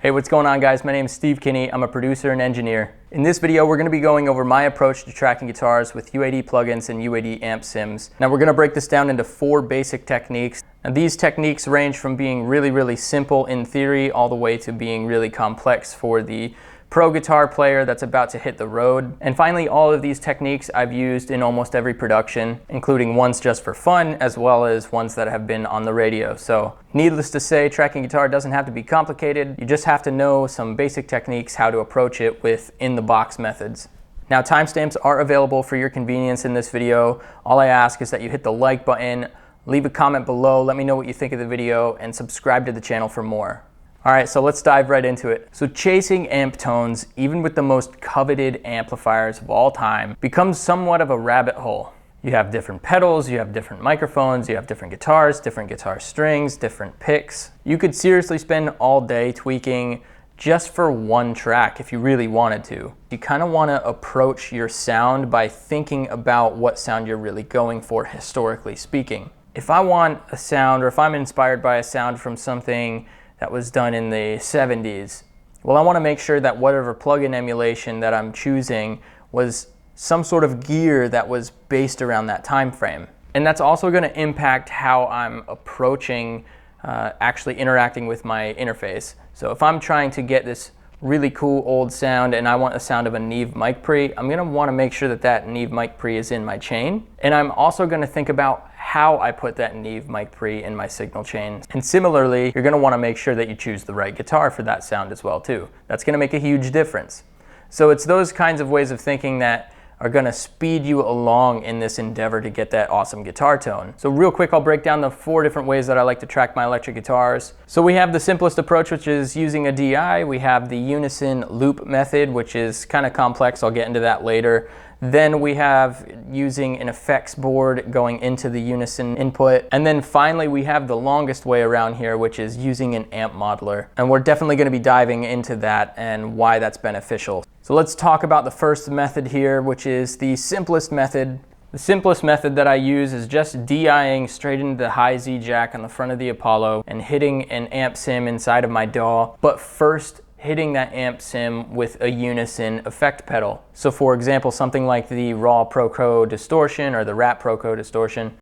Hey, what's going on guys? My name is Steve Kinney. I'm a producer and engineer. In this video, we're going to be going over my approach to tracking guitars with UAD plugins and UAD amp sims. Now we're going to break this down into 4 basic techniques. Now these techniques range from being really simple in theory all the way to being really complex for the pro guitar player that's about to hit the road. And finally, all of these techniques I've used in almost every production, including ones just for fun, as well as ones that have been on the radio. So needless to say, tracking guitar doesn't have to be complicated. You just have to know some basic techniques, how to approach it with in-the-box methods. Now, timestamps are available for your convenience in this video. All I ask is that you hit the like button, leave a comment below, let me know what you think of the video, and subscribe to the channel for more. All right, so let's dive right into it. So chasing amp tones, even with the most coveted amplifiers of all time, becomes somewhat of a rabbit hole. You have different pedals, you have different microphones, you have different guitar strings, different picks. You could seriously spend all day tweaking just for one track if you really wanted to. You kind of want to approach your sound by thinking about what sound you're really going for, historically speaking. If I want a sound, or if I'm inspired by a sound from something that was done in the 70s, well, I want to make sure that whatever plugin emulation that I'm choosing was some sort of gear that was based around that time frame. And that's also going to impact how I'm approaching actually interacting with my interface. So if I'm trying to get this really cool old sound and I want the sound of a Neve mic pre, I'm going to want to make sure that that Neve mic pre is in my chain. And I'm also going to think about how I put that Neve mic pre in my signal chain. And similarly, you're going to want to make sure that you choose the right guitar for that sound as well too. That's going to make a huge difference. So it's those kinds of ways of thinking that are going to speed you along in this endeavor to get that awesome guitar tone. So real quick, I'll break down the 4 different ways that I like to track my electric guitars. So we have the simplest approach, which is using a DI. We have the Unison Loop method, which is kind of complex. I'll get into that later. Then we have using an effects board going into the Unison input. And then finally, we have the longest way around here, which is using an amp modeler. And we're definitely going to be diving into that and why that's beneficial. So let's talk about the first method here, which is the simplest method. The simplest method that I use is just DIing straight into the high Z jack on the front of the Apollo and hitting an amp sim inside of my DAW, but first hitting that amp sim with a Unison effect pedal. So for example, something like the Raw Proco distortion or the Rat Proco distortion.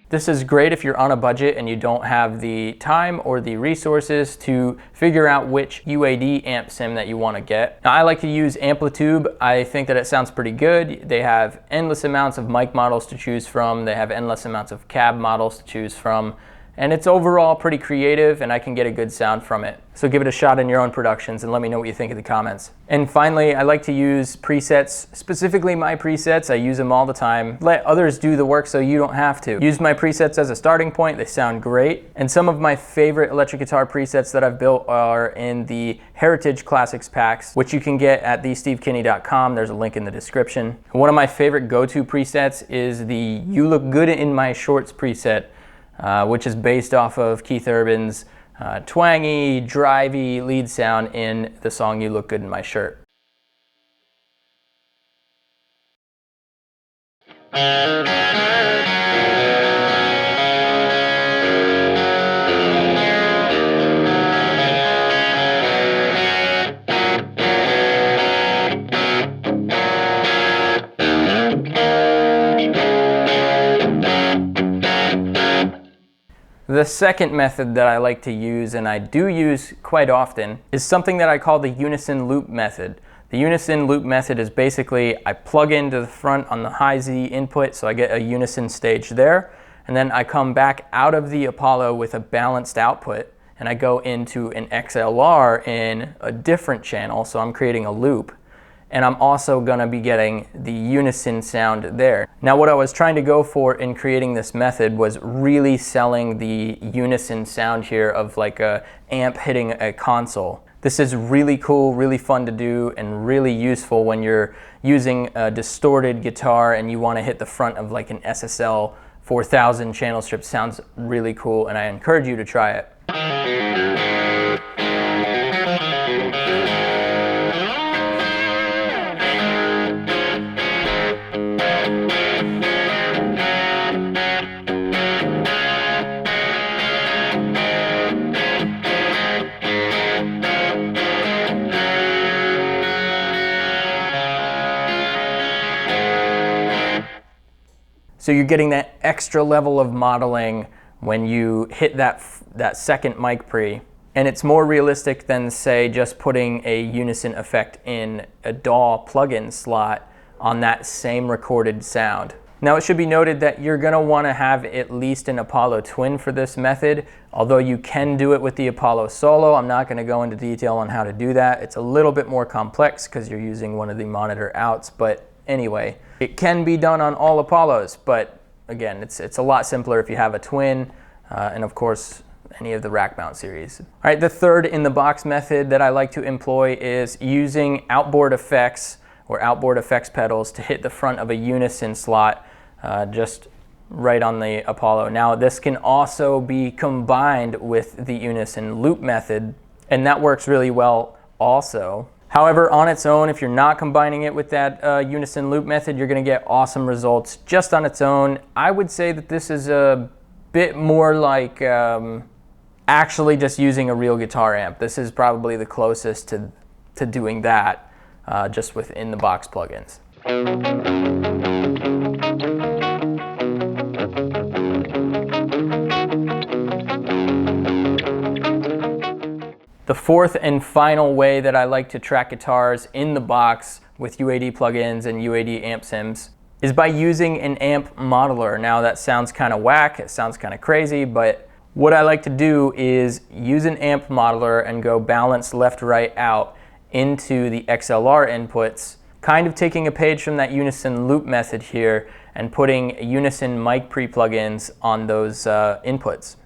This is great if you're on a budget and you don't have the time or the resources to figure out which UAD amp sim that you want to get. Now, I like to use Amplitube. I think that it sounds pretty good. They have endless amounts of mic models to choose from. They have endless amounts of cab models to choose from. And it's overall pretty creative and I can get a good sound from it. So give it a shot in your own productions and let me know what you think in the comments. And finally, I like to use presets, specifically my presets. I use them all the time. Let others do the work so you don't have to. Use my presets as a starting point. They sound great. And some of my favorite electric guitar presets that I've built are in the Heritage Classics packs, which you can get at thestevekinney.com. There's a link in the description. One of my favorite go-to presets is the You Look Good in My Shorts preset, which is based off of Keith Urban's twangy, drivey lead sound in the song You Look Good in My Shirt. The second method that I like to use, and I do use quite often, is something that I call the Unison Loop method. The Unison Loop method is basically I plug into the front on the high Z input, so I get a unison stage there, and then I come back out of the Apollo with a balanced output, and I go into an XLR in a different channel, so I'm creating a loop. and I'm also gonna be getting the unison sound there. Now what I was trying to go for in creating this method was really selling the unison sound here of like a amp hitting a console. This is really cool, really fun to do, and really useful when you're using a distorted guitar and you want to hit the front of like an SSL 4000 channel strip. Sounds really cool, and I encourage you to try it. So you're getting that extra level of modeling when you hit that second mic pre. And it's more realistic than, say, just putting a unison effect in a DAW plugin slot on that same recorded sound. Now it should be noted that you're gonna wanna have at least an Apollo twin for this method, although you can do it with the Apollo Solo. I'm not gonna go into detail on how to do that. It's a little bit more complex because you're using one of the monitor outs, but anyway, it can be done on all Apollos, but again, it's a lot simpler if you have a twin, and of course, any of the rack mount series. All right, the third in the box method that I like to employ is using outboard effects or outboard effects pedals to hit the front of a unison slot, just right on the Apollo. Now, this can also be combined with the Unison Loop method, and that works really well also. However, on its own, if you're not combining it with that Unison Loop method, you're gonna get awesome results just on its own. I would say that this is a bit more like actually just using a real guitar amp. This is probably the closest to doing that just within the box plugins. The fourth and final way that I like to track guitars in the box with UAD plugins and UAD amp sims is by using an amp modeler. Now that sounds kind of whack, it sounds kind of crazy, but what I like to do is use an amp modeler and go balance left, right, out into the XLR inputs, kind of taking a page from that Unison Loop method here and putting Unison mic pre-plugins on those inputs.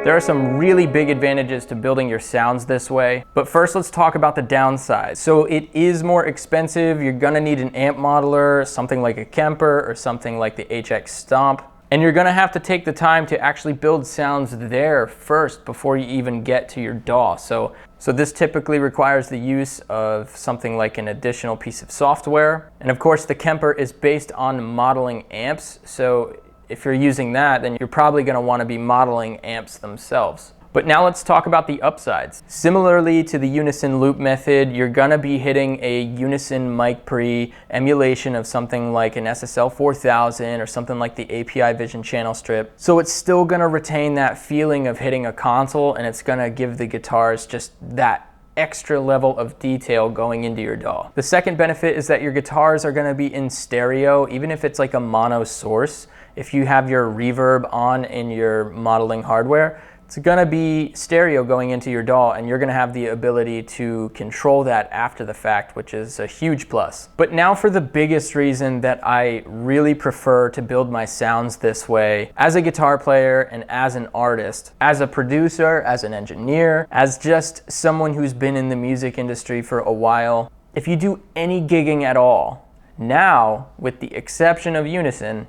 There are some really big advantages to building your sounds this way, but first let's talk about the downsides. So it is more expensive. You're gonna need an amp modeler, something like a Kemper or something like the HX Stomp, and you're gonna have to take the time to actually build sounds there first before you even get to your DAW. So this typically requires the use of something like an additional piece of software. And of course the Kemper is based on modeling amps, so if you're using that, then you're probably going to want to be modeling amps themselves. But now let's talk about the upsides. Similarly to the Unison Loop method, you're going to be hitting a Unison mic pre emulation of something like an SSL 4000 or something like the API Vision channel strip. So it's still going to retain that feeling of hitting a console, and it's going to give the guitars just that extra level of detail going into your DAW. The second benefit is that your guitars are going to be in stereo, even if it's like a mono source. If you have your reverb on in your modeling hardware, it's gonna be stereo going into your DAW, and you're gonna have the ability to control that after the fact, which is a huge plus. But now for the biggest reason that I really prefer to build my sounds this way, as a guitar player and as an artist, as a producer, as an engineer, as just someone who's been in the music industry for a while. If you do any gigging at all, now, with the exception of Unison,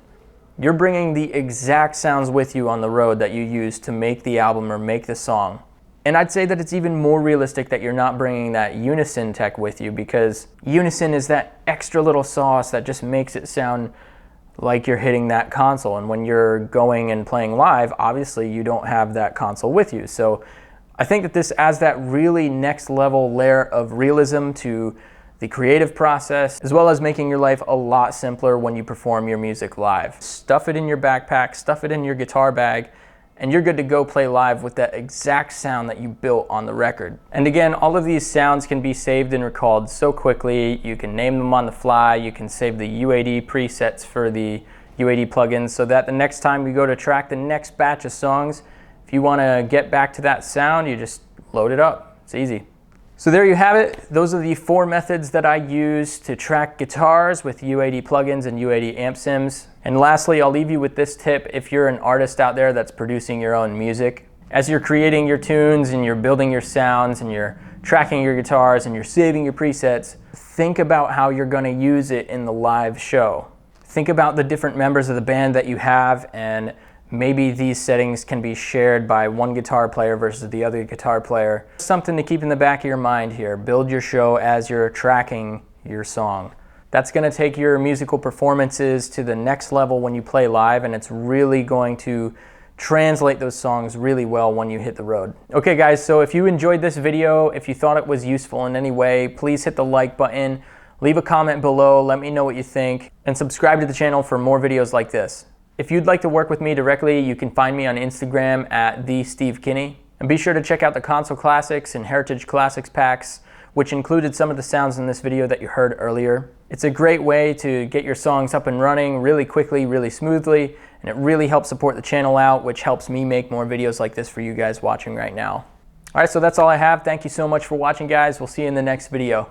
you're bringing the exact sounds with you on the road that you use to make the album or make the song. And I'd say that it's even more realistic that you're not bringing that Unison tech with you, because Unison is that extra little sauce that just makes it sound like you're hitting that console. And when you're going and playing live, obviously you don't have that console with you. So I think that this adds that really next level layer of realism to the creative process, as well as making your life a lot simpler when you perform your music live. Stuff it in your backpack, stuff it in your guitar bag, and you're good to go play live with that exact sound that you built on the record. And again, all of these sounds can be saved and recalled so quickly. You can name them on the fly. You can save the UAD presets for the UAD plugins so that the next time you go to track the next batch of songs, if you want to get back to that sound, you just load it up. It's easy. So there you have it. Those are the 4 methods that I use to track guitars with UAD plugins and UAD amp sims. And lastly, I'll leave you with this tip if you're an artist out there that's producing your own music. As you're creating your tunes and you're building your sounds and you're tracking your guitars and you're saving your presets, think about how you're going to use it in the live show. Think about the different members of the band that you have, and maybe these settings can be shared by one guitar player versus the other guitar player. Something to keep in the back of your mind here. Build your show as you're tracking your song. That's going to take your musical performances to the next level when you play live, and it's really going to translate those songs really well when you hit the road. Okay guys, so if you enjoyed this video, if you thought it was useful in any way, please hit the like button, leave a comment below, let me know what you think, and subscribe to the channel for more videos like this. If you'd like to work with me directly, you can find me on Instagram at @stevekinney. And be sure to check out the Console Classics and Heritage Classics packs, which included some of the sounds in this video that you heard earlier. It's a great way to get your songs up and running really quickly, really smoothly, and it really helps support the channel out, which helps me make more videos like this for you guys watching right now. All right, so that's all I have. Thank you so much for watching, guys. We'll see you in the next video.